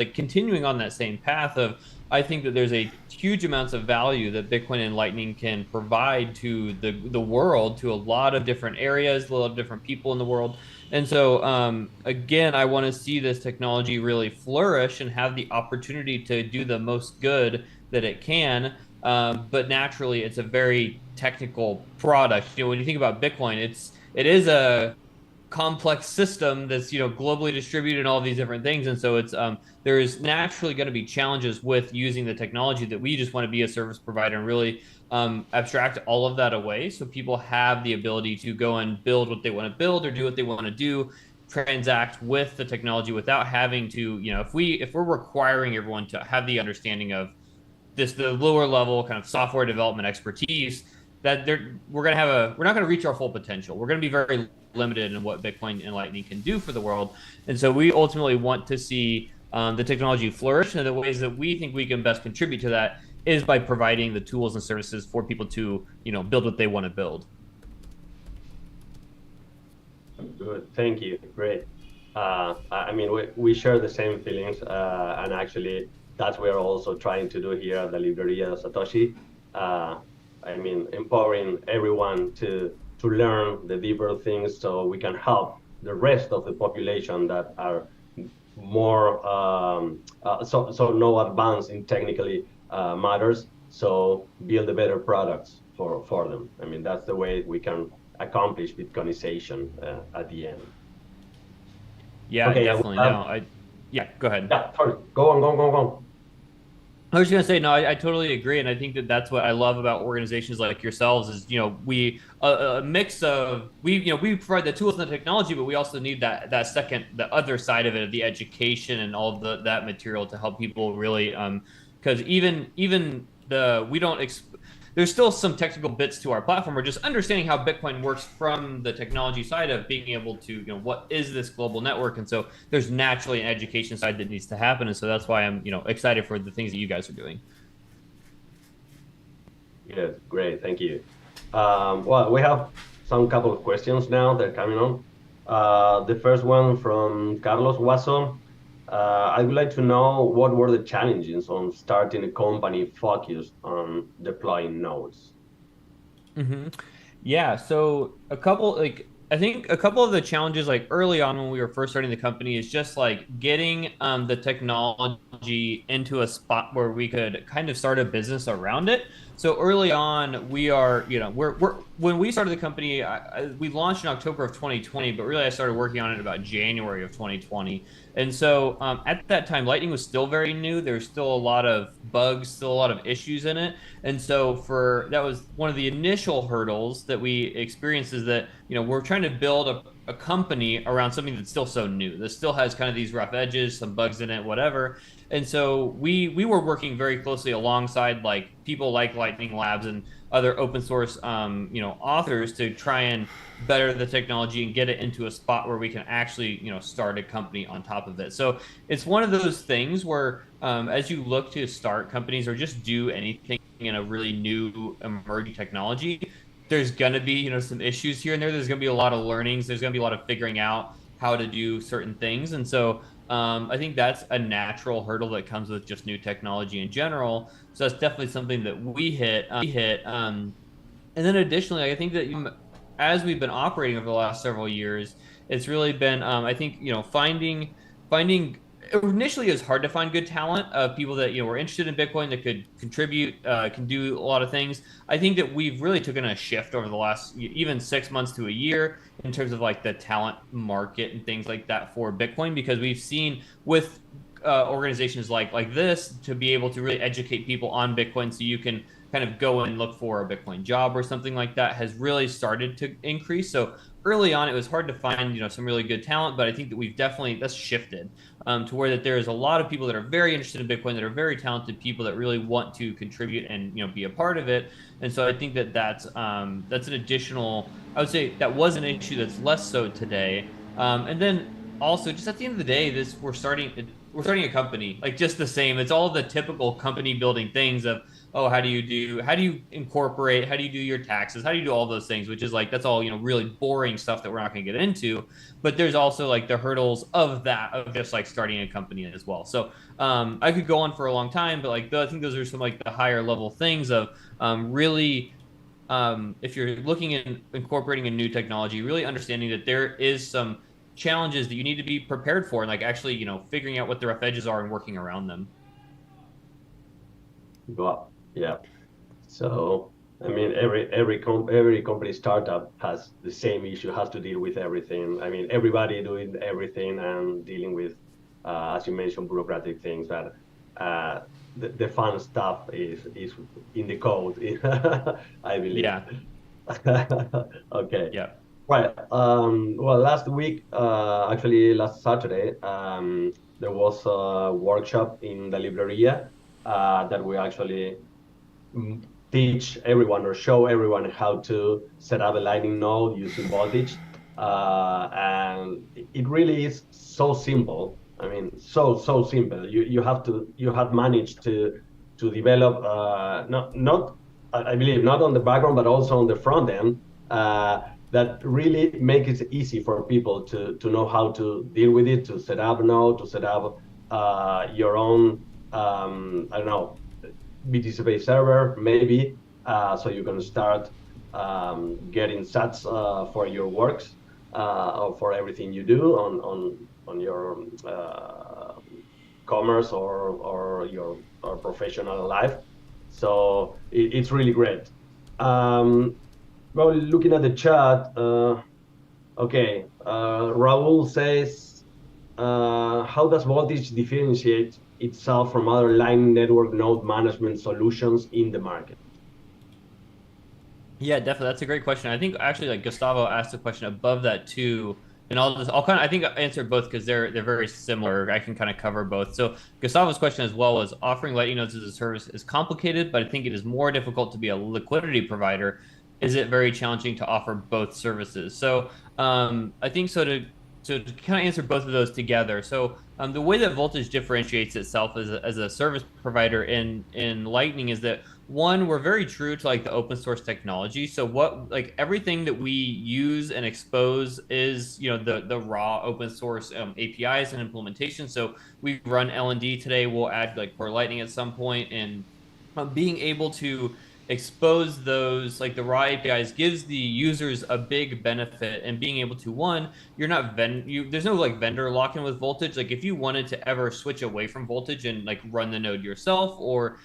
like continuing on that same path of, I think that there's a huge amounts of value that Bitcoin and Lightning can provide to the world, to a lot of different areas, a lot of different people in the world. And so, again, I want to see this technology really flourish and have the opportunity to do the most good that it can. But naturally, it's a very technical product. When you think about Bitcoin, it is a complex system that's globally distributed and all these different things, and so it's there's naturally going to be challenges with using the technology that we just want to be a service provider and really abstract all of that away so people have the ability to go and build what they want to build or do what they want to do, transact with the technology without having to, if we're requiring everyone to have the understanding of the lower level kind of software development expertise, that we're not going to reach our full potential. We're going to be very limited in what Bitcoin and Lightning can do for the world. And so we ultimately want to see the technology flourish, and the ways that we think we can best contribute to that is by providing the tools and services for people to build what they want to build. Good, thank you, great. I mean, we share the same feelings, and actually that's what we're also trying to do here at the Libreria de Satoshi. I mean, empowering everyone to learn the deeper things so we can help the rest of the population that are more so no advanced in technically matters, so build the better products for them. I mean, that's the way we can accomplish Bitcoinization at the end. Yeah, okay, definitely. Yeah, go ahead. Yeah, sorry. Go on. I was going to say, no, I totally agree. And I think that that's what I love about organizations like yourselves is, we, a mix of, we provide the tools and the technology, but we also need that second, the other side of it, the education and all of that material to help people really, because there's still some technical bits to our platform. We're just understanding how Bitcoin works from the technology side of being able to, what is this global network? And so there's naturally an education side that needs to happen. And so that's why I'm, excited for the things that you guys are doing. Yes, great, thank you. Well, we have some couple of questions now that are coming on. The first one from Carlos Wasso. I would like to know what were the challenges on starting a company focused on deploying nodes. Mm-hmm. Yeah, so I think a couple of the challenges like early on when we were first starting the company is just like getting the technology into a spot where we could kind of start a business around it. So early on, we're when we started the company, we launched in October of 2020, but really I started working on it about January of 2020. And so at that time, Lightning was still very new. There's still a lot of bugs, still a lot of issues in it. And so that was one of the initial hurdles that we experienced, is that, we're trying to build a company around something that's still so new, that still has kind of these rough edges, some bugs in it, whatever. And so we were working very closely alongside like people like Lightning Labs and other open source, authors to try and better the technology and get it into a spot where we can actually, start a company on top of it. So it's one of those things where as you look to start companies or just do anything in a really new emerging technology, there's going to be, some issues here and there. There's going to be a lot of learnings. There's going to be a lot of figuring out how to do certain things. And so I think that's a natural hurdle that comes with just new technology in general. So that's definitely something that we hit. And then additionally, I think that as we've been operating over the last several years, it's really been, I think, finding initially it was hard to find good talent of people that were interested in Bitcoin, that could contribute, can do a lot of things. I think that we've really taken a shift over the last even 6 months to a year in terms of like the talent market and things like that for Bitcoin, because we've seen with organizations like this to be able to really educate people on Bitcoin, so you can kind of go and look for a Bitcoin job or something like that, has really started to increase. So early on, it was hard to find, some really good talent, but I think that that's shifted to where that there is a lot of people that are very interested in Bitcoin, that are very talented people that really want to contribute and, be a part of it. And so I think that's an additional, I would say that was an issue that's less so today. And then also just at the end of the day, we're starting a company, like just the same. It's all the typical company building things of oh, how do you incorporate, how do you do your taxes, how do you do all those things, which is like, that's all, really boring stuff that we're not going to get into. But there's also like the hurdles of that, of just like starting a company as well. So I could go on for a long time, but like I think those are some like the higher level things of really if you're looking at incorporating a new technology, really understanding that there is some challenges that you need to be prepared for, and like actually, figuring out what the rough edges are and working around them. Well, yeah. So I mean, every company startup has the same issue, has to deal with everything. I mean, everybody doing everything and dealing with, as you mentioned, bureaucratic things. But the fun stuff is in the code, I believe. Yeah. Okay. Yeah. Right. Well, last week, actually last Saturday, there was a workshop in the Libreria that we actually teach everyone or show everyone how to set up a Lightning node using voltage. And it really is so simple. I mean, so simple. You have managed to develop not I believe not on the background but also on the front end that really makes it easy for people to know how to deal with it, to set up a node, to set up your own I don't know, BTC-based server, maybe, so you can start getting sats for your works or for everything you do on your commerce or your or professional life. So it's really great. Well, looking at the chat, okay, Raul says, how does Voltage differentiate itself from other Lightning Network node management solutions in the market? Yeah, definitely. That's a great question. I think actually like Gustavo asked a question above that too. And I'll kind of I think I answered both because they're very similar. I can kind of cover both. So Gustavo's question as well was offering Lightning nodes as a service is complicated, but I think it is more difficult to be a liquidity provider. Is it very challenging to offer both services? So I think so to kind of answer both of those together. So the way that Voltage differentiates itself as a service provider in Lightning is that one, we're very true to like the open source technology. So what like everything that we use and expose is the raw open source APIs and implementation. So we run L&D today. We'll add like for Lightning at some point, and being able to expose those like the raw APIs gives the users a big benefit. And being able to one, you're not there's no like vendor lock-in with Voltage. Like if you wanted to ever switch away from Voltage and like run the node yourself or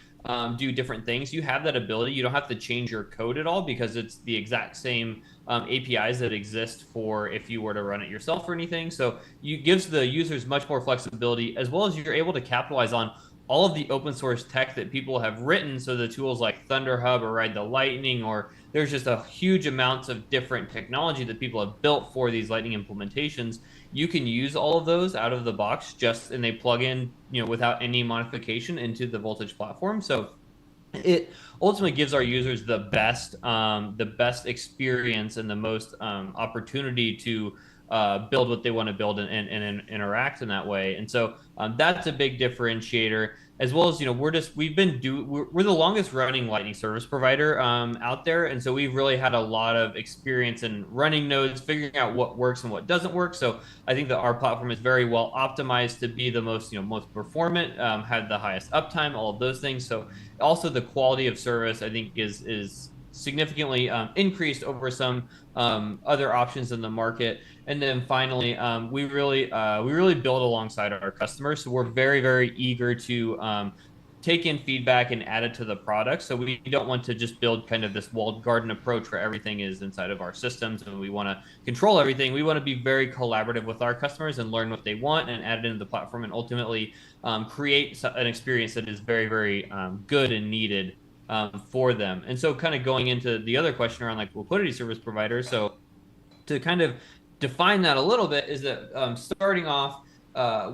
do different things, you have that ability. You don't have to change your code at all because it's the exact same APIs that exist for if you were to run it yourself or anything. So you gives the users much more flexibility, as well as you're able to capitalize on all of the open source tech that people have written. So the tools like Thunderhub or Ride the Lightning, or there's just a huge amounts of different technology that people have built for these Lightning implementations. You can use all of those out of the box and they plug in, without any modification into the Voltage platform. So it ultimately gives our users the best experience and the most opportunity to build what they want to build and interact in that way. And so that's a big differentiator, as well as we're the longest running Lightning service provider out there, and so we've really had a lot of experience in running nodes, figuring out what works and what doesn't work. So I think that our platform is very well optimized to be the most performant, had the highest uptime, all of those things. So also the quality of service I think is significantly increased over some other options in the market. And then finally, we really build alongside our customers. So we're very, very eager to take in feedback and add it to the product. So we don't want to just build kind of this walled garden approach where everything is inside of our systems and we want to control everything. We want to be very collaborative with our customers and learn what they want and add it into the platform, and ultimately create an experience that is very, very good and needed for them. And so kind of going into the other question around like liquidity service providers. So to kind of define that a little bit is that starting off,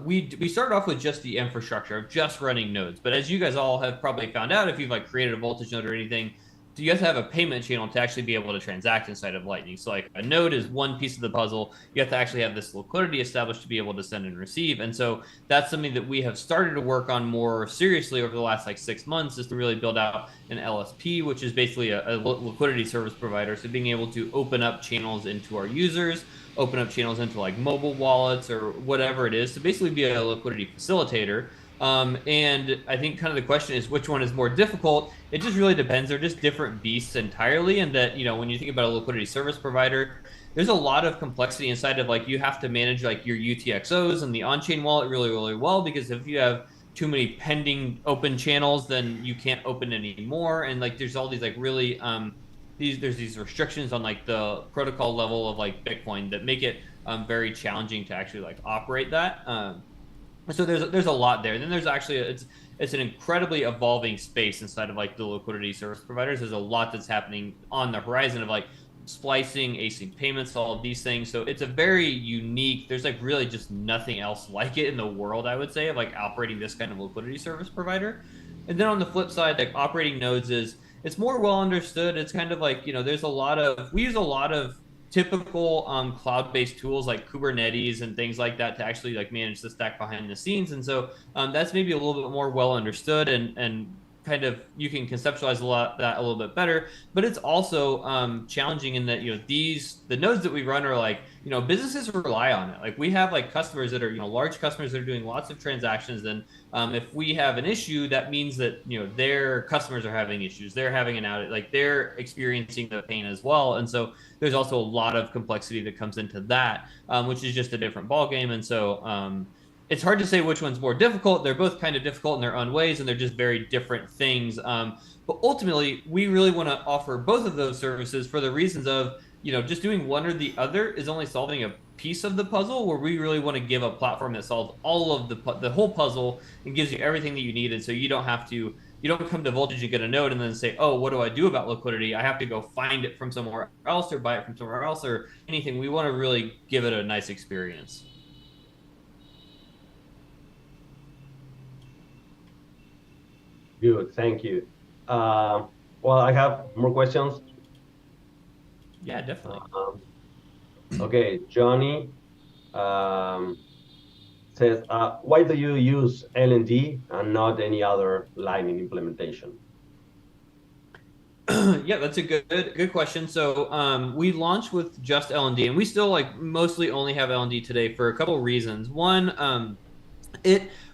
we started off with just the infrastructure of just running nodes. But as you guys all have probably found out, if you've like created a Voltage node or anything, So you have to have a payment channel to actually be able to transact inside of Lightning. So like a node is one piece of the puzzle. You have to actually have this liquidity established to be able to send and receive. And so that's something that we have started to work on more seriously over the last like 6 months, is to really build out an LSP, which is basically a liquidity service provider. So being able to open up channels into our users, open up channels into like mobile wallets or whatever it is, to basically be a liquidity facilitator. And I think kind of the question is which one is more difficult. It just really depends. They're just different beasts entirely. And that, when you think about a liquidity service provider, there's a lot of complexity inside of like you have to manage like your UTXOs and the on-chain wallet really, really well, because if you have too many pending open channels, then you can't open anymore. And like there's all these like really there's these restrictions on like the protocol level of like Bitcoin that make it very challenging to actually like operate that. So there's a lot there. And then there's actually it's an incredibly evolving space inside of like the liquidity service providers. There's a lot that's happening on the horizon of like splicing, async payments, all of these things. So it's a very unique. There's like really just nothing else like it in the world, I would say, of like operating this kind of liquidity service provider. And then on the flip side, like operating nodes it's more well understood. It's kind of like there's a lot of we use a lot of typical cloud-based tools like Kubernetes and things like that to actually like manage the stack behind the scenes. And so that's maybe a little bit more well understood and kind of you can conceptualize that a little bit better. But it's also challenging in that the nodes that we run are like businesses rely on it. Like we have like customers that are large customers that are doing lots of transactions, and if we have an issue, that means that their customers are having issues, they're having an outage, like they're experiencing the pain as well. And so there's also a lot of complexity that comes into that, which is just a different ballgame. And so it's hard to say which one's more difficult. They're both kind of difficult in their own ways, and they're just very different things. But ultimately, we really want to offer both of those services for the reasons of just doing one or the other is only solving a piece of the puzzle, where we really want to give a platform that solves all of the whole puzzle and gives you everything that you need. And so you don't come to Voltage and get a node and then say, oh, what do I do about liquidity? I have to go find it from somewhere else or buy it from somewhere else or anything. We want to really give it a nice experience. Good, thank you. Well, I have more questions. Yeah, definitely. Okay, Johnny says, why do you use LND and not any other Lightning implementation? Yeah, that's a good question. So we launched with just LND, and we still like mostly only have LND today for a couple of reasons. One,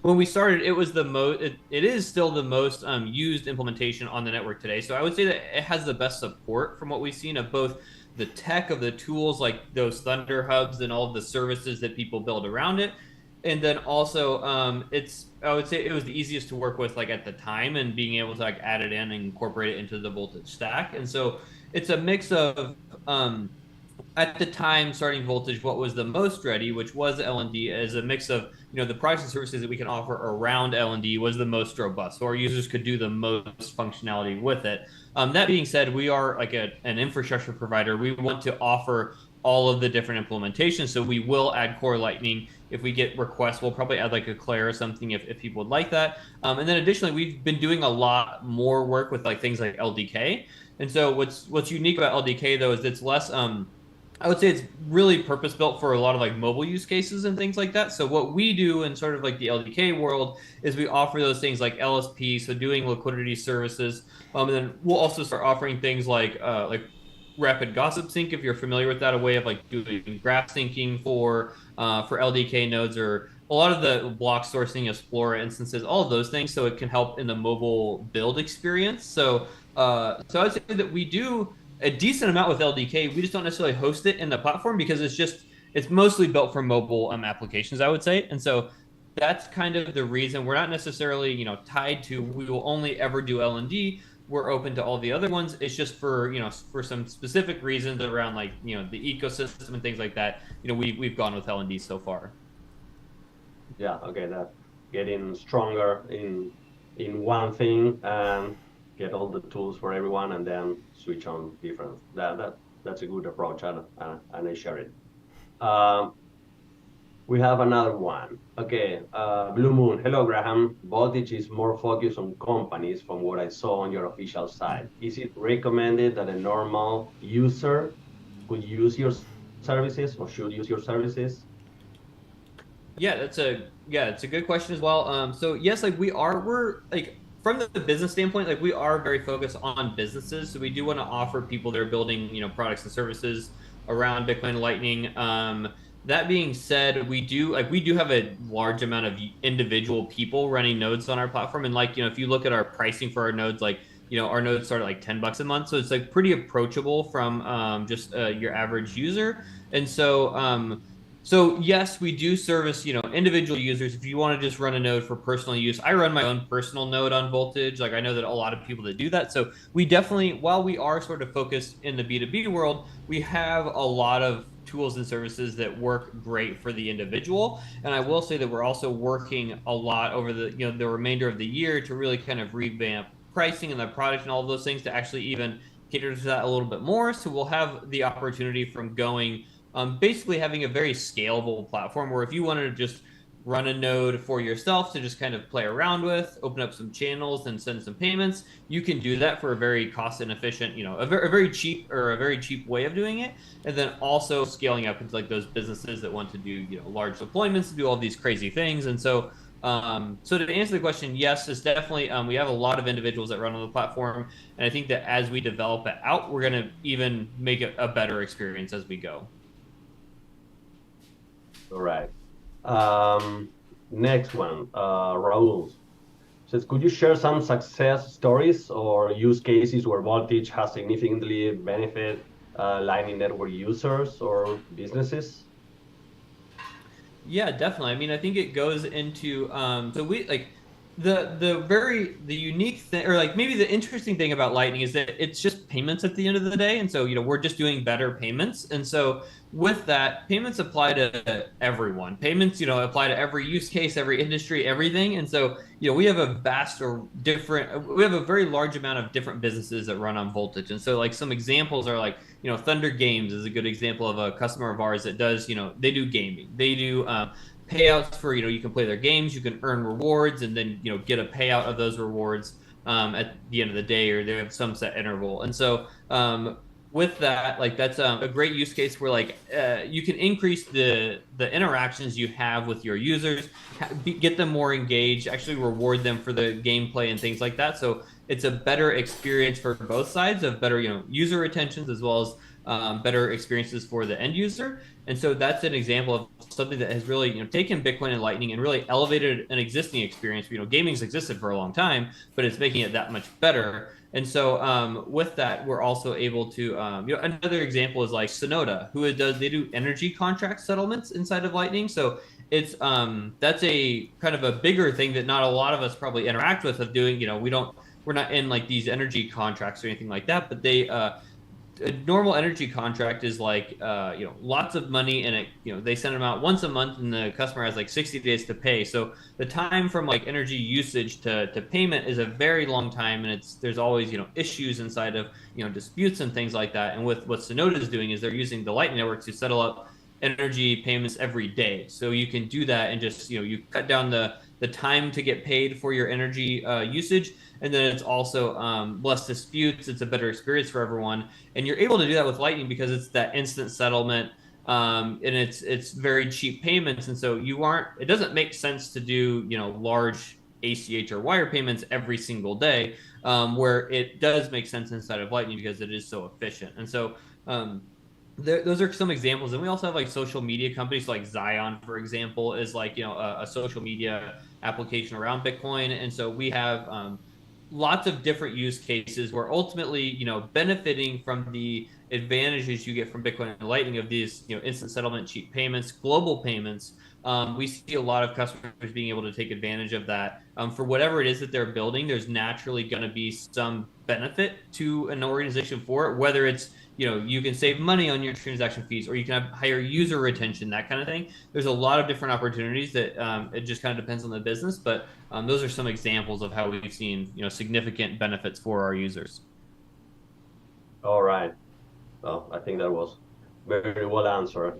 when we started, it was the most. It is still the most used implementation on the network today. So I would say that it has the best support from what we've seen of both the tech of the tools like those Thunder hubs and all of the services that people build around it. And then also, I would say it was the easiest to work with like at the time, and being able to like add it in and incorporate it into the Voltage stack. And so it's a mix of at the time starting Voltage, what was the most ready, which was LND, as a mix of the products and services that we can offer around LND was the most robust, so our users could do the most functionality with it. That being said, we are like an infrastructure provider. We want to offer all of the different implementations, so we will add core Lightning. If we get requests, we'll probably add like a Claire or something if people would like that. And then additionally, we've been doing a lot more work with like things like LDK. And so what's unique about LDK though is it's less I would say it's really purpose built for a lot of like mobile use cases and things like that. So what we do in sort of like the LDK world is we offer those things like LSP, so doing liquidity services. And then we'll also start offering things like rapid gossip sync, if you're familiar with that, a way of like doing graph syncing for LDK nodes, or a lot of the block sourcing, Explorer instances, all of those things. So it can help in the mobile build experience. So I'd say that we do a decent amount with LDK. We just don't necessarily host it in the platform because it's mostly built for mobile applications, I would say. And so that's kind of the reason we're not necessarily tied to we will only ever do LND. We're open to all the other ones. It's just for for some specific reasons around like the ecosystem and things like that. We've gone with LND so far. Yeah, okay, that getting stronger in one thing and get all the tools for everyone and then switch on different. That's a good approach, and I share it. We have another one. Okay, Blue Moon. Hello, Graham. Voltage is more focused on companies from what I saw on your official site. Is it recommended that a normal user could use your services or should use your services? It's a good question as well. So yes, like we're like from the business standpoint, like we are very focused on businesses. So we do want to offer people that are building, products and services around Bitcoin Lightning. That being said, we do have a large amount of individual people running nodes on our platform, and if you look at our pricing for our nodes, our nodes start at like $10 a month, so it's like pretty approachable from just your average user, and so yes, we do service, individual users. If you want to just run a node for personal use, I run my own personal node on Voltage. Like I know that a lot of people that do that. So we definitely, while we are sort of focused in the B2B world, we have a lot of tools and services that work great for the individual. And I will say that we're also working a lot over the remainder of the year to really kind of revamp pricing and the product and all of those things to actually even cater to that a little bit more. So we'll have the opportunity from going basically having a very scalable platform where if you wanted to just run a node for yourself to just kind of play around with, open up some channels and send some payments, you can do that for a very cost and efficient, a very cheap or a very cheap way of doing it. And then also scaling up into like those businesses that want to do, large deployments, to do all these crazy things. And so to answer the question, yes, it's definitely, we have a lot of individuals that run on the platform. And I think that as we develop it out, we're going to even make it a better experience as we go. All right. Next one, Raul says, could you share some success stories or use cases where Voltage has significantly benefit Lightning Network users or businesses? Yeah, definitely. I mean, I think it goes into so we like the unique thing, or like maybe the interesting thing about Lightning is that it's just payments at the end of the day, and so we're just doing better payments, and so with that, payments apply to everyone. Payments apply to every use case, every industry, everything, and so we have we have a very large amount of different businesses that run on Voltage, and so like some examples are like Thunder Games is a good example of a customer of ours that does they do gaming, they do payouts for you can play their games, you can earn rewards, and then get a payout of those rewards at the end of the day, or they have some set interval. And so with that, like that's a great use case where like you can increase the interactions you have with your users, get them more engaged, actually reward them for the gameplay and things like that. So it's a better experience for both sides of better user retentions as well as better experiences for the end user. And so that's an example of something that has really taken Bitcoin and Lightning and really elevated an existing experience. Gaming's existed for a long time, but it's making it that much better. And so with that, we're also able to another example is like Sonoda, they do energy contract settlements inside of Lightning. So it's that's a kind of a bigger thing that not a lot of us probably interact with of doing. We're not in like these energy contracts or anything like that, but a normal energy contract is like lots of money, and they send them out once a month, and the customer has like 60 days to pay. So the time from like energy usage to payment is a very long time, and there's always issues inside of disputes and things like that. And with what Sonoda is doing is they're using the Lightning Network to settle up energy payments every day. So you can do that and just you cut down the time to get paid for your energy usage, and then it's also less disputes. It's a better experience for everyone, and you're able to do that with Lightning because it's that instant settlement, and it's very cheap payments, and so it doesn't make sense to do large ACH or wire payments every single day, where it does make sense inside of Lightning because it is so efficient. And so those are some examples. And we also have like social media companies like Zion, for example, is like a social media application around Bitcoin. And so we have lots of different use cases where ultimately benefiting from the advantages you get from Bitcoin and Lightning of these instant settlement, cheap payments, global payments. We see a lot of customers being able to take advantage of that for whatever it is that they're building. There's naturally going to be some benefit to an organization for it, whether it's you can save money on your transaction fees, or you can have higher user retention, that kind of thing. There's a lot of different opportunities that it just kind of depends on the business, but those are some examples of how we've seen significant benefits for our users. All right. Well, I think that was very well answered.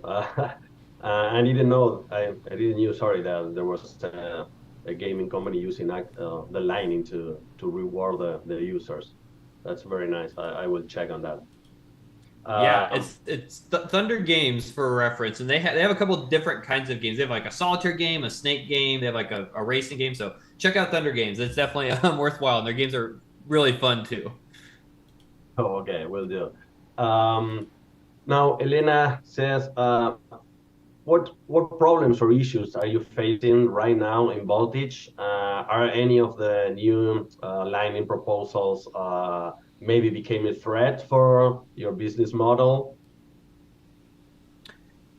I didn't know, I didn't knew, sorry, that there was a gaming company using the Lightning to reward the users. That's very nice. I will check on that. Yeah, Um, it's Thunder Games for reference, and they have a couple of different kinds of games. They have like a solitaire game, a snake game. They have like a racing game. So check out Thunder Games. It's definitely worthwhile, and their games are really fun too. oh, okay, will do. Um, Now, Elena says, what problems or issues are you facing right now in Voltage? Are any of the new Lightning proposals maybe became a threat for your business model?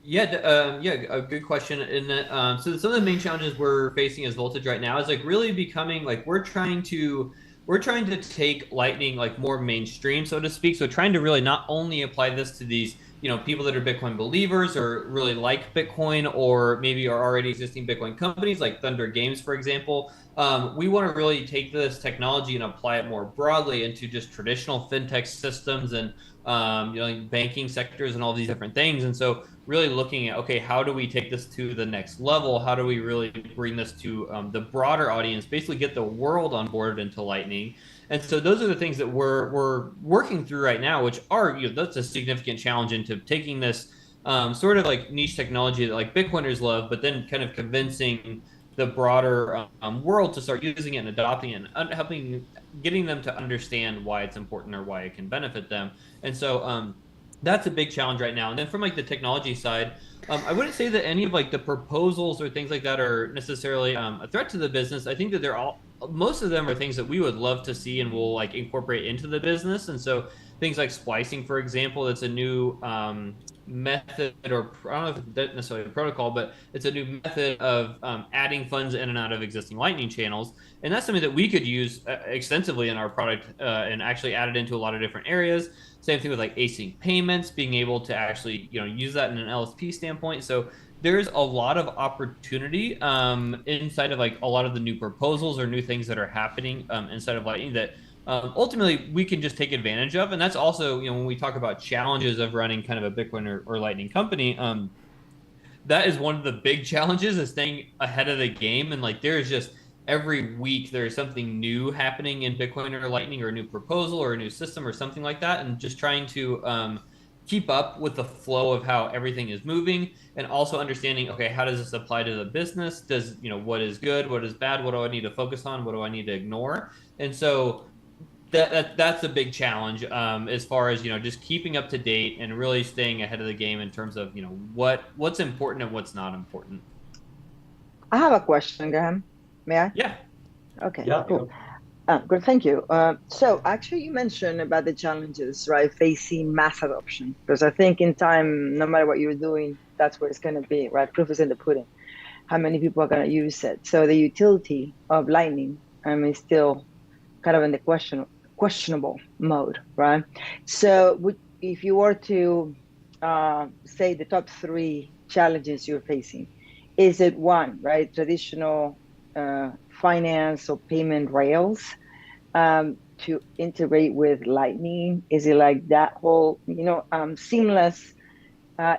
Yeah, yeah, a good question. And that, so some of the main challenges we're facing as Voltage right now is like really becoming like we're trying to take Lightning like more mainstream, so to speak. So trying to really not only apply this to these people that are Bitcoin believers or really like Bitcoin or maybe are already existing Bitcoin companies like Thunder Games, for example. We want to really take this technology and apply it more broadly into just traditional fintech systems and like banking sectors and all these different things. And so really looking at, okay, how do we take this to the next level? How do we really bring this to the broader audience, basically get the world on board into Lightning? And so those are the things that we're working through right now, which are, that's a significant challenge into taking this sort of like niche technology that like Bitcoiners love, but then kind of convincing the broader world to start using it and adopting it and helping getting them to understand why it's important or why it can benefit them. And so that's a big challenge right now. And then from like the technology side, I wouldn't say that any of like the proposals or things like that are necessarily a threat to the business. I think that they're all most of them are things that we would love to see and we'll like incorporate into the business. And so things like splicing, for example, that's a new method, or I don't know if that's necessarily a protocol, but it's a new method of adding funds in and out of existing Lightning channels. And that's something that we could use extensively in our product and actually add it into a lot of different areas. Same thing with like async payments, being able to actually use that in an LSP standpoint. So there's a lot of opportunity inside of like a lot of the new proposals or new things that are happening inside of Lightning that ultimately we can just take advantage of. And that's also, when we talk about challenges of running kind of a Bitcoin or Lightning company, that is one of the big challenges is staying ahead of the game. And like there's just every week there's something new happening in Bitcoin or Lightning or a new proposal or a new system or something like that. And just trying to keep up with the flow of how everything is moving and also understanding, okay, how does this apply to the business? Does, what is good? What is bad? What do I need to focus on? What do I need to ignore? And so that's a big challenge as far as just keeping up to date and really staying ahead of the game in terms of what's important and what's not important. I have a question, Graham. May I? Yeah. Okay, Yeah. cool. Good, thank you. So actually you mentioned about the challenges, right, facing mass adoption, because I think in time, no matter what you're doing, that's where it's going to be, right? Proof is in the pudding. How many people are going to use it? So the utility of Lightning, is still kind of in the questionable mode, right? So if you were to say the top 3 challenges you're facing, is it one, right, traditional finance or payment rails to integrate with Lightning? Is it like that whole, seamless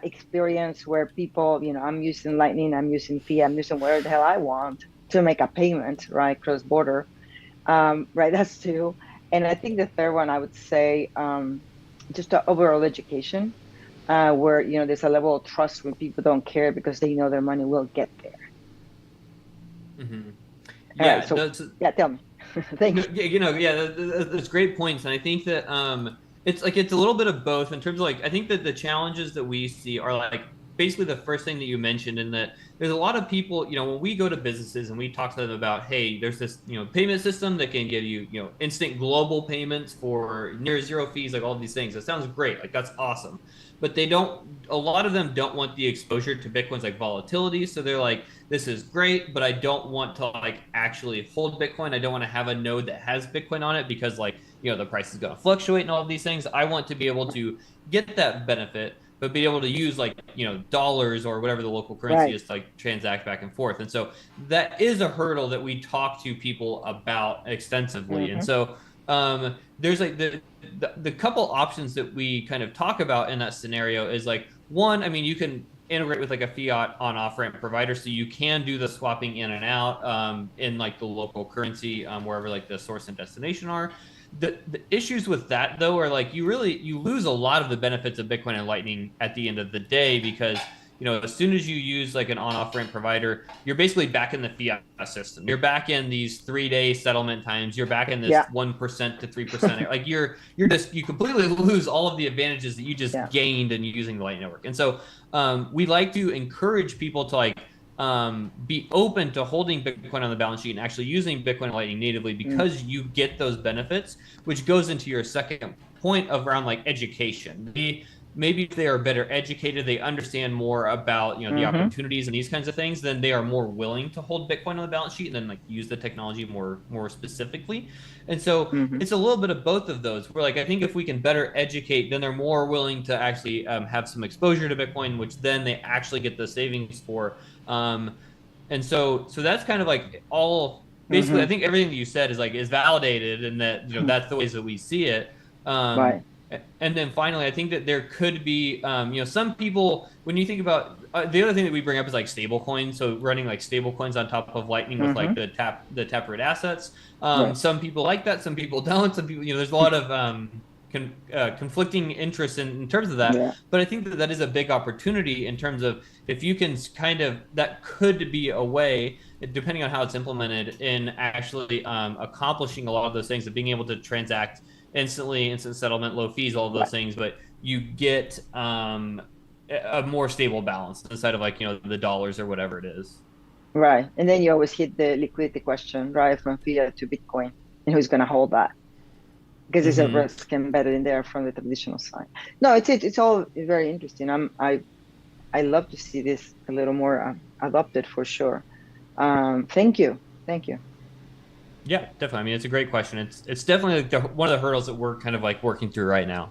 experience where people, I'm using Lightning, I'm using Fiat, I'm using whatever the hell I want to make a payment, right, cross border, right? That's 2. And I think the third one, I would say, just the overall education, where there's a level of trust when people don't care because they know their money will get there. Mm-hmm. Yeah. So yeah, tell me. Thank you. That's great points, and I think that it's a little bit of both in terms of like I think that the challenges that we see are like basically the first thing that you mentioned, in that there's a lot of people, when we go to businesses and we talk to them about, hey, there's this payment system that can give you instant global payments for near zero fees, like all these things. That sounds great, like that's awesome, but a lot of them don't want the exposure to Bitcoin's like volatility. So they're like, this is great, but I don't want to like actually hold Bitcoin. I don't want to have a node that has Bitcoin on it because like, the price is going to fluctuate and all of these things. I want to be able to get that benefit, but be able to use like, dollars or whatever the local currency is to like transact back and forth. And so that is a hurdle that we talk to people about extensively. Mm-hmm. And so there's like the couple options that we kind of talk about in that scenario is like, one, I mean, you can integrate with like a fiat on off ramp provider, so you can do the swapping in and out in like the local currency wherever like the source and destination are. The issues with that though are like you lose a lot of the benefits of Bitcoin and Lightning at the end of the day, because as soon as you use like an on-off ramp provider, you're basically back in the fiat system. You're back in these 3-day settlement times. You're back in this 1% to 3%. Like you completely lose all of the advantages that you just gained in using the Lightning Network. And so we like to encourage people to like be open to holding Bitcoin on the balance sheet and actually using Bitcoin and Lightning natively, because you get those benefits, which goes into your second point of around like education. Maybe if they are better educated, they understand more about the opportunities and these kinds of things, then they are more willing to hold Bitcoin on the balance sheet and then like use the technology more specifically. And so it's a little bit of both of those. Where like I think if we can better educate, then they're more willing to actually have some exposure to Bitcoin, which then they actually get the savings for. And so that's kind of like all basically. I think everything that you said is validated, and that that's the ways that we see it. Right. And then finally, I think that there could be, some people, when you think about the other thing that we bring up is like stable coins. So running like stable coins on top of Lightning with like the Taproot assets. Some people like that. Some people don't. Some people, there's a lot of conflicting interests in terms of that. Yeah. But I think that is a big opportunity in terms of if you can that could be a way, depending on how it's implemented, in actually accomplishing a lot of those things of being able to transact instantly, instant settlement, low fees, all of those things, but you get a more stable balance instead of like the dollars or whatever it is. Right, and then you always hit the liquidity question, right, from fiat to Bitcoin, and who's going to hold that? Because there's a risk embedded in there from the traditional side. No, it's all very interesting. I love to see this a little more adopted for sure. Thank you. Yeah, definitely. I mean, it's a great question. It's definitely like one of the hurdles that we're kind of like working through right now.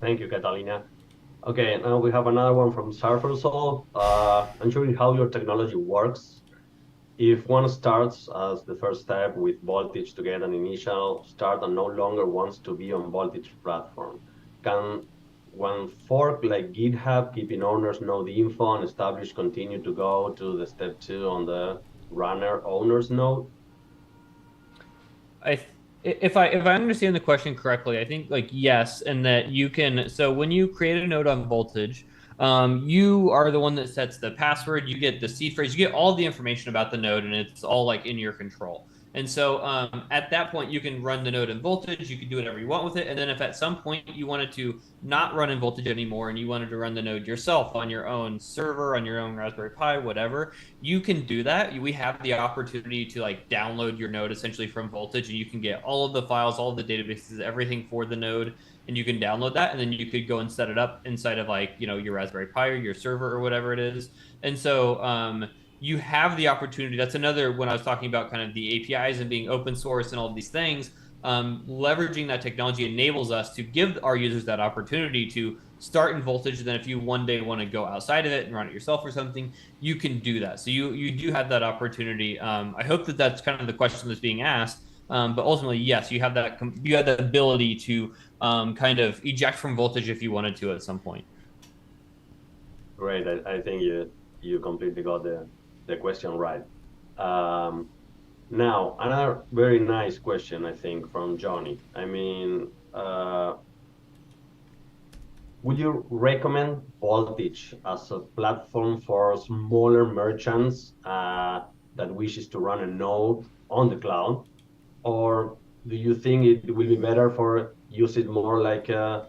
Thank you, Catalina. Okay, now we have another one from Surfersol. I'm showing how your technology works. If one starts as the first step with Voltage to get an initial start and no longer wants to be on Voltage platform, can one fork like GitHub, keeping owners know the info and establish continue to go to the step 2 on the runner owners node? If I understand the question correctly, I think like yes, and that you can. So when you create a node on Voltage, you are the one that sets the password. You get the seed phrase. You get all the information about the node, and it's all like in your control. And so at that point, you can run the node in Voltage. You can do whatever you want with it. And then if at some point you wanted to not run in Voltage anymore and you wanted to run the node yourself on your own server, on your own Raspberry Pi, whatever, you can do that. We have the opportunity to like download your node essentially from Voltage, and you can get all of the files, all of the databases, everything for the node, and you can download that. And then you could go and set it up inside of like, your Raspberry Pi or your server or whatever it is. And so you have the opportunity. That's another, when I was talking about kind of the APIs and being open source and all of these things, leveraging that technology enables us to give our users that opportunity to start in Voltage. And then if you one day want to go outside of it and run it yourself or something, you can do that. So you do have that opportunity. I hope that that's kind of the question that's being asked. But ultimately, yes, you have the ability to kind of eject from Voltage if you wanted to at some point. Great. I think you completely got the question right. Now, another very nice question, I think, from Johnny. I mean, would you recommend Voltage as a platform for smaller merchants that wishes to run a node on the cloud? Or do you think it will be better for use it more like a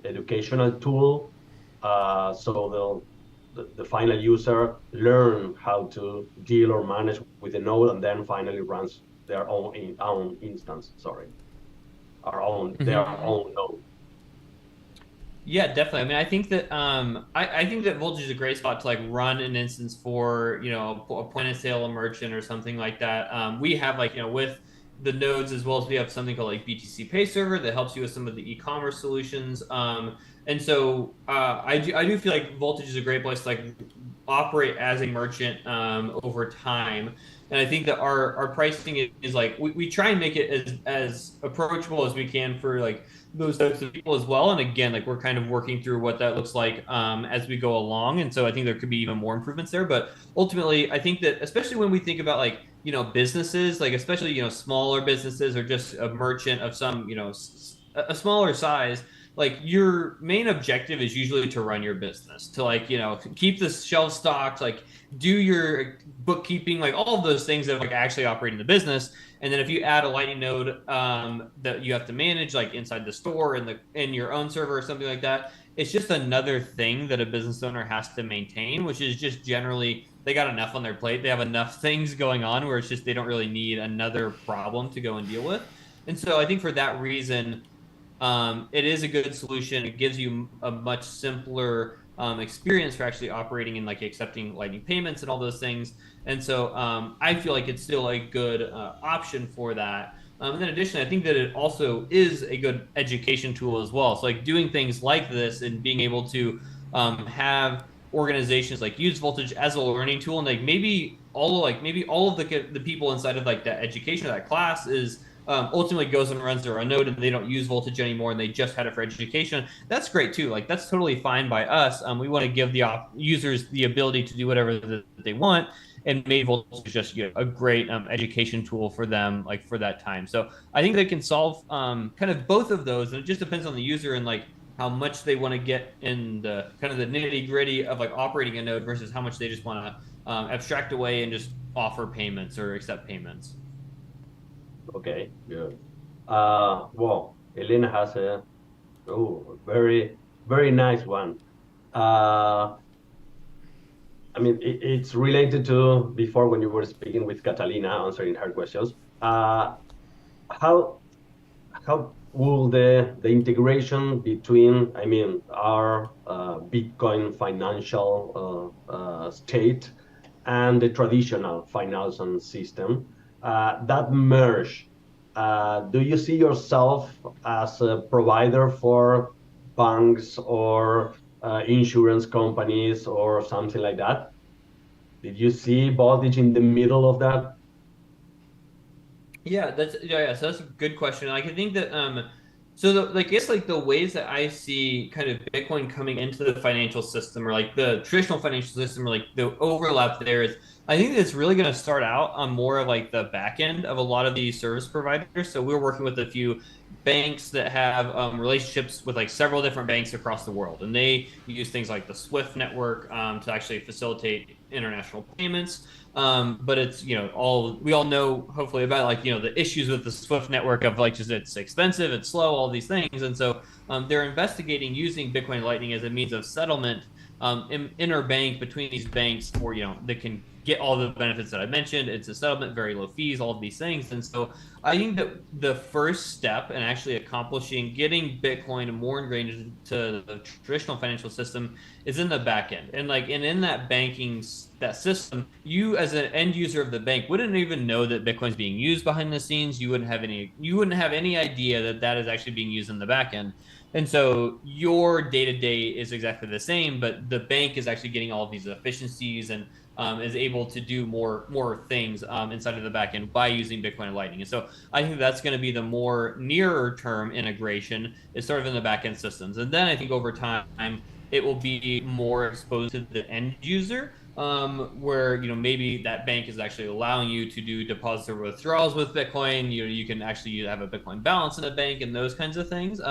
educational tool, so the final user learn how to deal or manage with a node and then finally runs their own instance, their own node? Yeah, definitely. I mean, I think that I think that Voltage is a great spot to like run an instance for a point of sale, a merchant, or something like that. We have like with the nodes, as well as we have something called like BTC Pay Server that helps you with some of the e-commerce solutions. And so I do feel like Voltage is a great place to like operate as a merchant over time. And I think that our pricing is like we try and make it as approachable as we can for like those types of people as well. And again, like we're kind of working through what that looks like as we go along. And so I think there could be even more improvements there. But ultimately, I think that especially when we think about like, businesses, like especially, smaller businesses or just a merchant of some, a smaller size, like your main objective is usually to run your business, to like, keep the shelf stocked, like do your bookkeeping, like all of those things that like actually operating the business. And then if you add a Lightning node that you have to manage, like inside the store in your own server or something like that, it's just another thing that a business owner has to maintain, which is just generally they got enough on their plate. They have enough things going on where it's just they don't really need another problem to go and deal with. And so I think for that reason, it is a good solution. It gives you a much simpler experience for actually operating and like accepting Lightning payments and all those things. And so I feel like it's still a good option for that. And then additionally, I think that it also is a good education tool as well. So like doing things like this and being able to have organizations like use Voltage as a learning tool, and like maybe all of the people inside of like that education of that class is ultimately goes and runs their own node and they don't use Voltage anymore and they just had it for education. That's great too. Like that's totally fine by us. We want to give the users the ability to do whatever they want, and maybe Voltage is just a great education tool for them, like for that time. So I think they can solve kind of both of those, and it just depends on the user and like how much they want to get in the kind of the nitty gritty of like operating a node versus how much they just want to abstract away and just offer payments or accept payments. Okay, good. Well, Elena has a very, very nice one. I mean, it's related to before when you were speaking with Catalina, answering her questions. How will the integration between, I mean, our Bitcoin financial state and the traditional financial system, that merge, do you see yourself as a provider for banks or insurance companies or something like that? Did you see Voltage in the middle of that? Yeah, so that's a good question. Like I think that so like I guess like the ways that I see kind of Bitcoin coming into the financial system or like the traditional financial system or like the overlap there is I think that it's really going to start out on more of like the back end of a lot of these service providers. So we're working with a few banks that have relationships with like several different banks across the world, and they use things like the Swift network to actually facilitate international payments. But it's we all know hopefully about like the issues with the Swift network of like just it's expensive, it's slow, all these things, and so they're investigating using Bitcoin Lightning as a means of settlement interbank between these banks, or that can get all the benefits that I mentioned. It's a settlement, very low fees, all of these things, and so I think that the first step in actually accomplishing getting Bitcoin more ingrained into the traditional financial system is in the back end. And in that that system, you as an end user of the bank wouldn't even know that Bitcoin's being used behind the scenes. You wouldn't have any idea that that is actually being used in the back end. And so your day-to-day is exactly the same, but the bank is actually getting all of these efficiencies and is able to do more things inside of the backend by using Bitcoin and Lightning. And so I think that's going to be the more nearer term integration is sort of in the backend systems. And then I think over time, it will be more exposed to the end user, where maybe that bank is actually allowing you to do deposits or withdrawals with Bitcoin. You can actually have a Bitcoin balance in a bank and those kinds of things.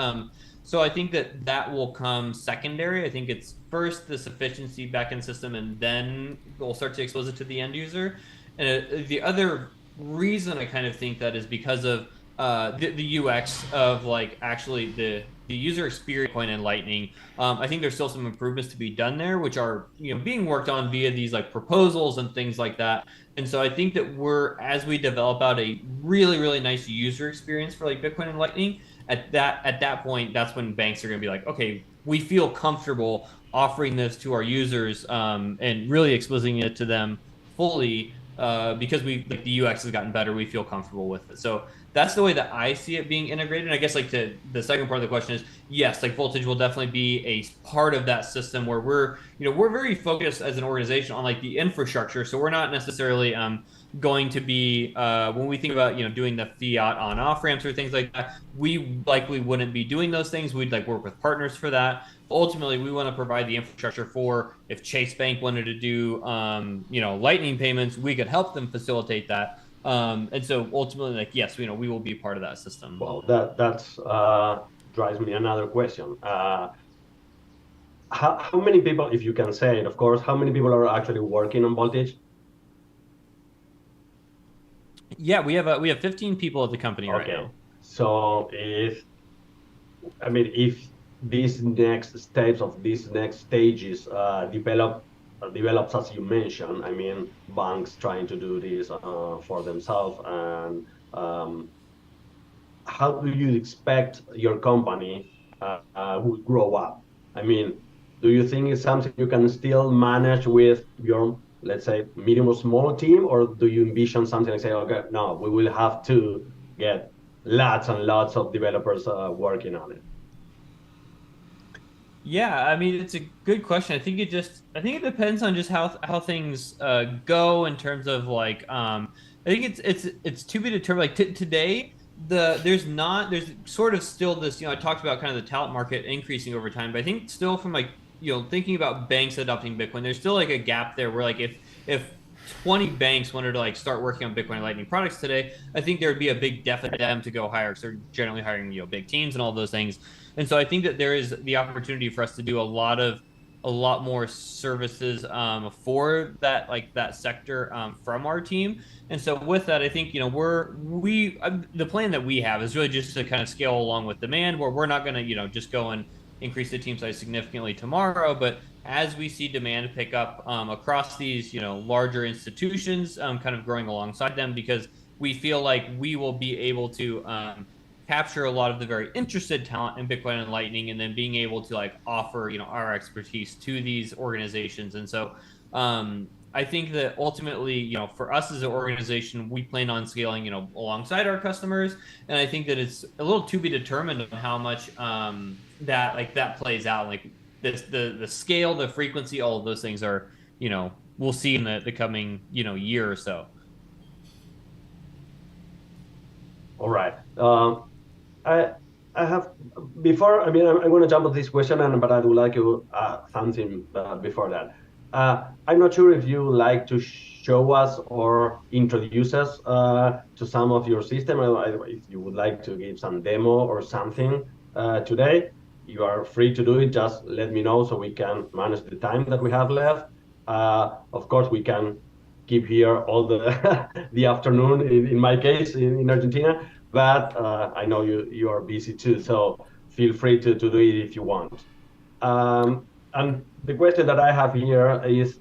So I think that will come secondary. I think it's first this efficiency backend system, and then we'll start to expose it to the end user. And the other reason I kind of think that is because of the UX of like actually the user experience Bitcoin and Lightning. I think there's still some improvements to be done there, which are being worked on via these like proposals and things like that. And so I think that as we develop out a really, really nice user experience for like Bitcoin and Lightning, at that point, that's when banks are going to be like, okay, we feel comfortable offering this to our users and really exposing it to them fully because like the UX has gotten better. We feel comfortable with it. So that's the way that I see it being integrated. And I guess like the second part of the question is yes, like Voltage will definitely be a part of that system where we're very focused as an organization on like the infrastructure. So we're not necessarily going to be when we think about doing the fiat on off ramps or things like that, we likely wouldn't be doing those things. We'd like work with partners for that. Ultimately, we want to provide the infrastructure for if Chase Bank wanted to do Lightning payments, we could help them facilitate that. And so ultimately, like yes, we will be part of that system. Well, that's drives me another question. How many people, if you can say it, of course, how many people are actually working on Voltage? Yeah, we have 15 people at the company right now. So if these next steps of these next stages develops as you mentioned, I mean, banks trying to do this for themselves, and how do you expect your company will grow up? I mean, do you think it's something you can still manage with your, let's say, medium or small team, or do you envision something like say, okay, no, we will have to get lots and lots of developers working on it? Yeah, I mean it's a good question. I think it depends on just how things go in terms of like I think it's to be determined. Like today, there's sort of still this I talked about kind of the talent market increasing over time, but I think still from like thinking about banks adopting Bitcoin, there's still like a gap there where like if 20 banks wanted to like start working on Bitcoin Lightning products today, I think there would be a big deficit for them to go hire because they're generally hiring big teams and all those things. And so I think that there is the opportunity for us to do a lot more services for that sector from our team. And so with that, I think the plan that we have is really just to kind of scale along with demand, where we're not going to just go and increase the team size significantly tomorrow, but as we see demand pick up across these larger institutions, kind of growing alongside them, because we feel like we will be able to capture a lot of the very interested talent in Bitcoin and Lightning, and then being able to like offer our expertise to these organizations. And so I think that ultimately, for us as an organization, we plan on scaling alongside our customers, and I think that it's a little to be determined on how much that plays out. Like the scale, the frequency, all of those things are we'll see in the coming year or so. All right. I I have before. I mean, I'm going to jump on this question, but I would like to something before that. I'm not sure if you like to show us or introduce us to some of your system. If you would like to give some demo or something today, you are free to do it. Just let me know so we can manage the time that we have left. Of course, we can keep here all the the afternoon. In my case, in Argentina, but I know you are busy too, so feel free to do it if you want. And the question that I have here is,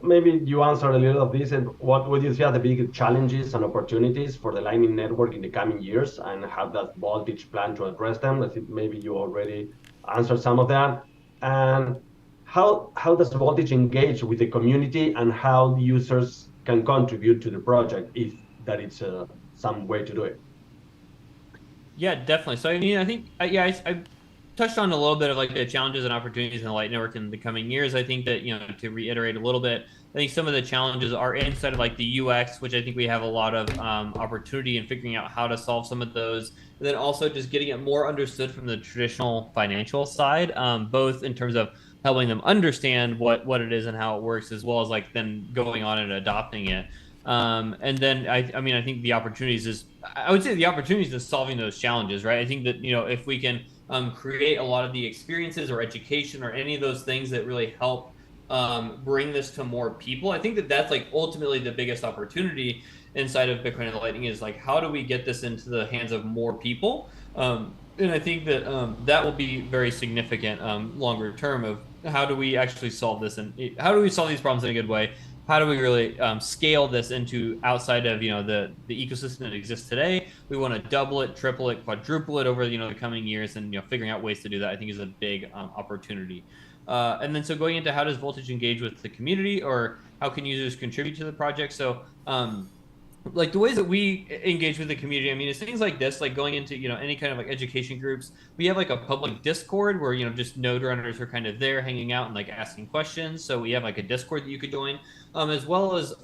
maybe you answered a little of this, and what would you see are the big challenges and opportunities for the Lightning Network in the coming years, and how does Voltage plan to address them? I think maybe you already answered some of that. And how does Voltage engage with the community, and how the users can contribute to the project, if that is some way to do it? Yeah, definitely. So I mean, I think I touched on a little bit of like the challenges and opportunities in the Light Network in the coming years. I think that to reiterate a little bit, I think some of the challenges are inside of like the UX, which I think we have a lot of opportunity in figuring out how to solve some of those. And then also just getting it more understood from the traditional financial side, both in terms of helping them understand what it is and how it works, as well as like then going on and adopting it. And then I mean, I think the opportunities is, I would say the opportunities is solving those challenges, right? I think that, if we can create a lot of the experiences or education or any of those things that really help bring this to more people, I think that that's like ultimately the biggest opportunity inside of Bitcoin and Lightning, is like, how do we get this into the hands of more people? And I think that that will be very significant longer term, of how do we actually solve this, and how do we solve these problems in a good way? How do we really scale this into outside of the ecosystem that exists today? We want to double it, triple it, quadruple it over the coming years, and figuring out ways to do that, I think, is a big opportunity. And then so going into how does Voltage engage with the community, or how can users contribute to the project? So like the ways that we engage with the community, I mean, it's things like this, like going into, any kind of like education groups. We have like a public Discord where, just node runners are kind of there hanging out and like asking questions. So we have like a Discord that you could join, as well as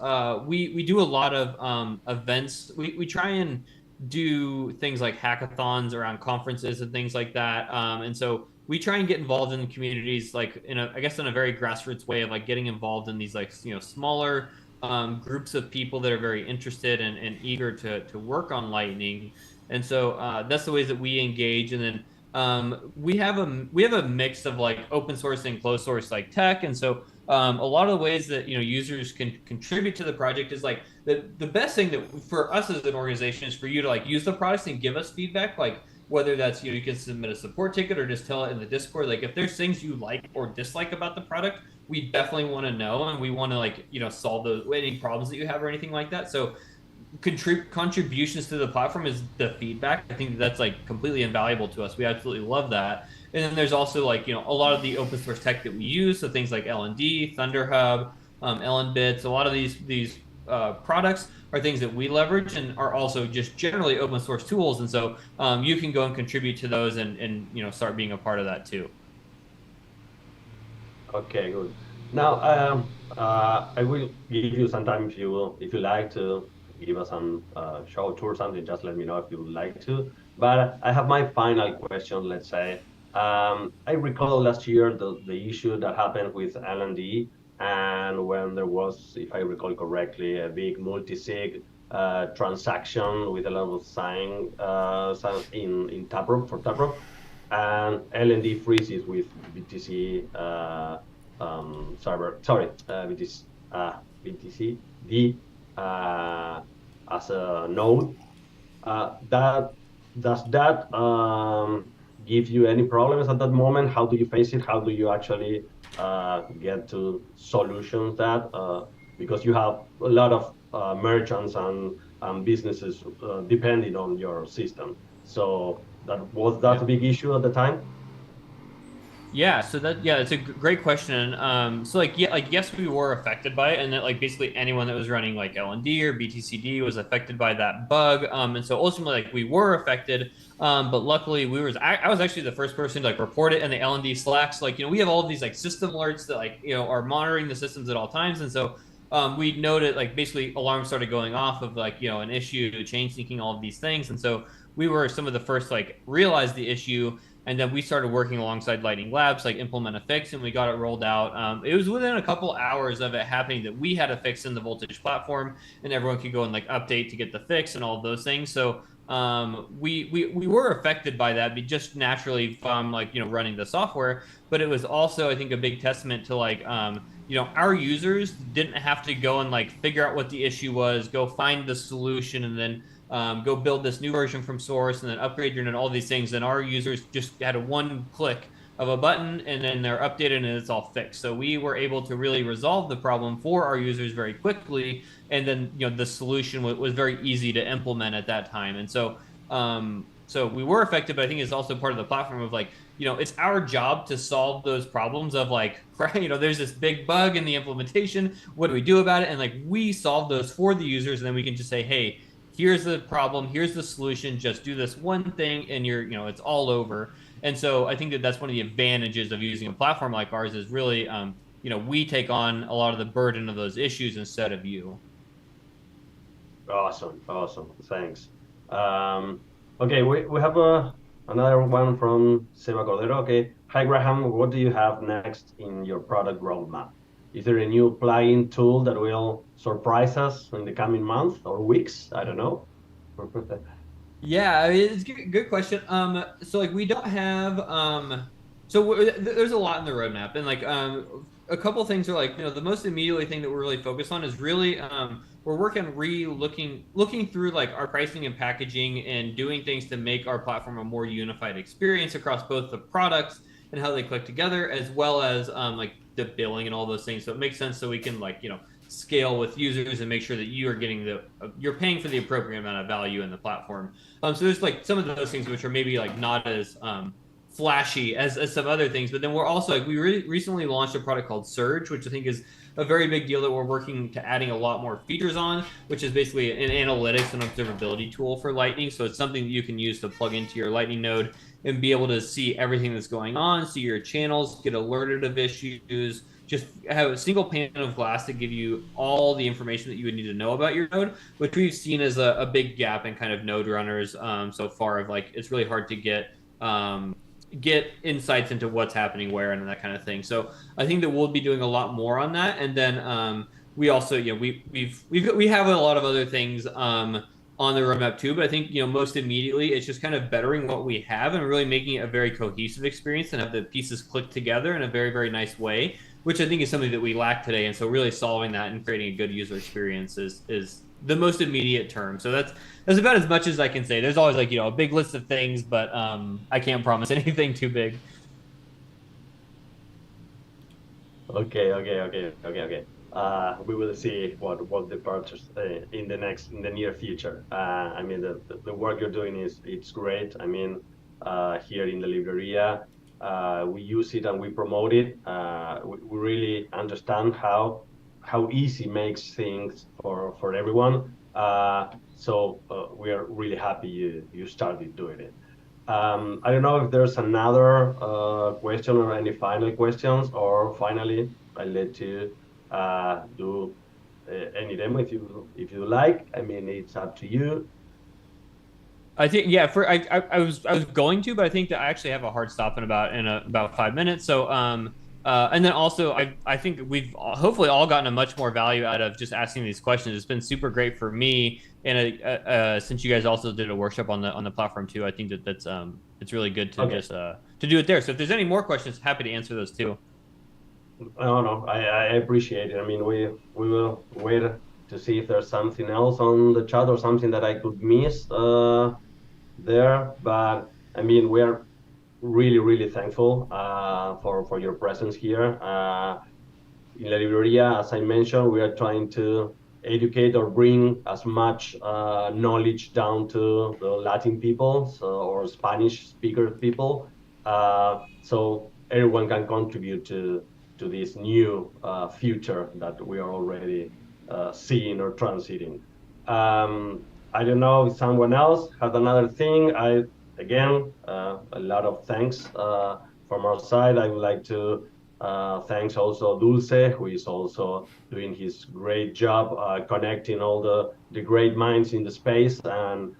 we do a lot of events. We try and do things like hackathons around conferences and things like that. And so we try and get involved in the communities, like I guess in a very grassroots way of like getting involved in these like, smaller groups of people that are very interested and eager to work on Lightning. And so that's the ways that we engage. And then we have a mix of like open source and closed source like tech. And so a lot of the ways that users can contribute to the project is like the best thing that for us as an organization is for you to like use the products and give us feedback, like whether that's you can submit a support ticket or just tell it in the Discord. Like if there's things you like or dislike about the product, we definitely want to know, and we want to like solve those any problems that you have or anything like that. So contributions to the platform is the feedback. I think that's like completely invaluable to us. We absolutely love that. And then there's also like a lot of the open source tech that we use, so things like LND, Thunderhub, LNbits. A lot of these products are things that we leverage and are also just generally open source tools. And so you can go and contribute to those and start being a part of that too. Okay, good. Now, I will give you some time if you like to give us some show tour or something. Just let me know if you would like to. But I have my final question. Let's say I recall last year the issue that happened with LND, and when there was, if I recall correctly, a big multi-sig transaction with a lot of sign in Taproot for Taproot, and LND freezes with BTC server. Sorry, BTC D as a node. That does that give you any problems at that moment? How do you face it? How do you actually get to solutions that because you have a lot of merchants and businesses depending on your system. So that a big issue at the time? Yeah, so it's a great question. So like yes, we were affected by it, and that like basically anyone that was running like LND or BTCD was affected by that bug. And so ultimately like we were affected. But luckily I was actually the first person to like report it in the LND Slacks. Like we have all of these like system alerts that like are monitoring the systems at all times, and so we noted like basically alarms started going off of like an issue, change syncing, all of these things, and so we were some of the first like realize the issue. And then we started working alongside Lightning Labs, like implement a fix, and we got it rolled out. It was within a couple hours of it happening that we had a fix in the Voltage platform, and everyone could go and like update to get the fix and all of those things. So we were affected by that, but just naturally from like running the software. But it was also, I think, a big testament to like our users didn't have to go and like figure out what the issue was, go find the solution, and then go build this new version from source and then upgrade your and all these things. And our users just had a one click of a button and then they're updated and it's all fixed. So we were able to really resolve the problem for our users very quickly. And then, the solution was very easy to implement at that time. And so, so we were affected, but I think it's also part of the platform of like, it's our job to solve those problems of like, right, there's this big bug in the implementation. What do we do about it? And like, we solve those for the users. And then we can just say, hey, here's the problem, here's the solution, just do this one thing and it's all over. And so I think that that's one of the advantages of using a platform like ours is really, we take on a lot of the burden of those issues instead of you. Awesome, thanks. Okay, we have another one from Seba Cordero. Okay, hi Graham, what do you have next in your product roadmap? Is there a new plugin tool that will surprise us in the coming months or weeks? I don't know. Yeah, I mean, it's a good question. So like we don't have there's a lot in the roadmap, and like a couple of things are like the most immediately thing that we're really focused on is really we're working on looking through like our pricing and packaging and doing things to make our platform a more unified experience across both the products and how they click together, as well as like the billing and all those things. So it makes sense so we can like scale with users and make sure that you are getting you're paying for the appropriate amount of value in the platform. So there's like some of those things which are maybe like not as flashy as some other things. But then we're also like, we recently launched a product called Surge, which I think is a very big deal that we're working to adding a lot more features on, which is basically an analytics and observability tool for Lightning. So it's something that you can use to plug into your Lightning node and be able to see everything that's going on, see your channels, get alerted of issues, just have a single pane of glass to give you all the information that you would need to know about your node, which we've seen as a big gap in kind of node runners so far. Of like, it's really hard to get insights into what's happening where and that kind of thing. So I think that we'll be doing a lot more on that. And then we also, we have a lot of other things on the roadmap too. But I think most immediately it's just kind of bettering what we have and really making it a very cohesive experience and have the pieces click together in a very, very nice way, which I think is something that we lack today. And so really solving that and creating a good user experience is the most immediate term. So that's about as much as I can say. There's always like a big list of things, but I can't promise anything too big. Okay. We will see what departures in the near future. I mean, the work you're doing it's great. I mean, here in the Libreria, we use it and we promote it. We really understand how easy it makes things for everyone. So we are really happy you started doing it. I don't know if there's another question or any final questions, or finally I'll let you do any demo if you like. I mean, it's up to you. I think I was going to, but I think that I actually have a hard stop in about 5 minutes. So and then also I think we've hopefully all gotten a much more value out of just asking these questions. It's been super great for me, and since you guys also did a workshop on the platform too, I think that's it's really good to just to do it there. So if there's any more questions, happy to answer those too. No, I appreciate it. I mean, we will wait to see if there's something else on the chat or something that I could miss there. But I mean, we are really thankful for your presence here. In La Libreria, as I mentioned, we are trying to educate or bring as much knowledge down to the Latin people or Spanish speaker people, so everyone can contribute to this new future that we are already seeing or transiting. I don't know if someone else has another thing. Again, a lot of thanks from our side. I would like to thanks also Dulce, who is also doing his great job connecting all the great minds in the space and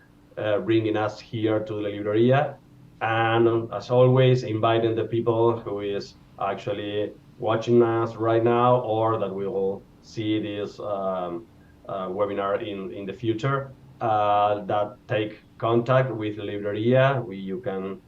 bringing us here to the Libreria. And as always, inviting the people who is actually watching us right now or that we will see this webinar in the future, that take contact with Libreria. You can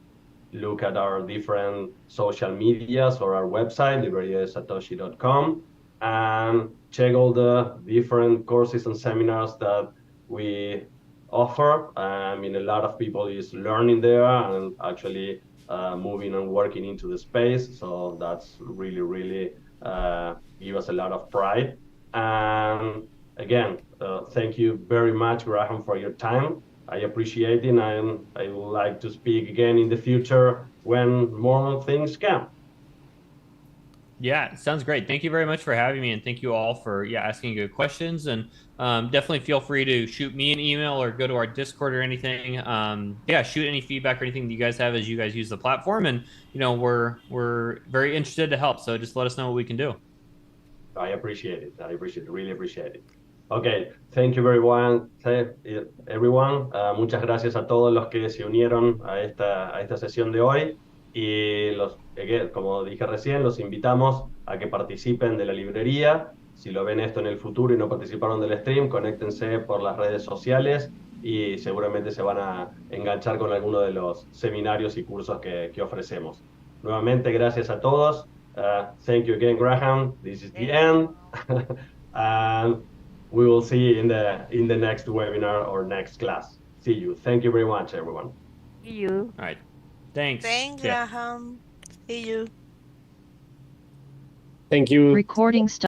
look at our different social medias or our website, libreriasatoshi.com, and check all the different courses and seminars that we offer. I mean, a lot of people is learning there and actually moving and working into the space. So that's really give us a lot of pride. And again, thank you very much, Graham, for your time. I appreciate it, and I would like to speak again in the future when more things come. Yeah, sounds great. Thank you very much for having me, and thank you all for asking good questions. And definitely feel free to shoot me an email or go to our Discord or anything. Shoot any feedback or anything that you guys have as you guys use the platform. And we're very interested to help. So just let us know what we can do. I appreciate it. Really appreciate it. Okay, thank you everyone. Muchas gracias a todos los que se unieron a esta sesión de hoy. Y como dije recién, los invitamos a que participen de la librería. Si lo ven esto en el futuro y no participaron del stream, conéctense por las redes sociales y seguramente se van a enganchar con alguno de los seminarios y cursos que ofrecemos. Nuevamente, gracias a todos. Thank you again, Graham. This is the end. And we will see you in the next webinar or next class. See you. Thank you very much, everyone. See you. All right. Thanks. Thanks, Graham. See you. Thank you. Recording stop.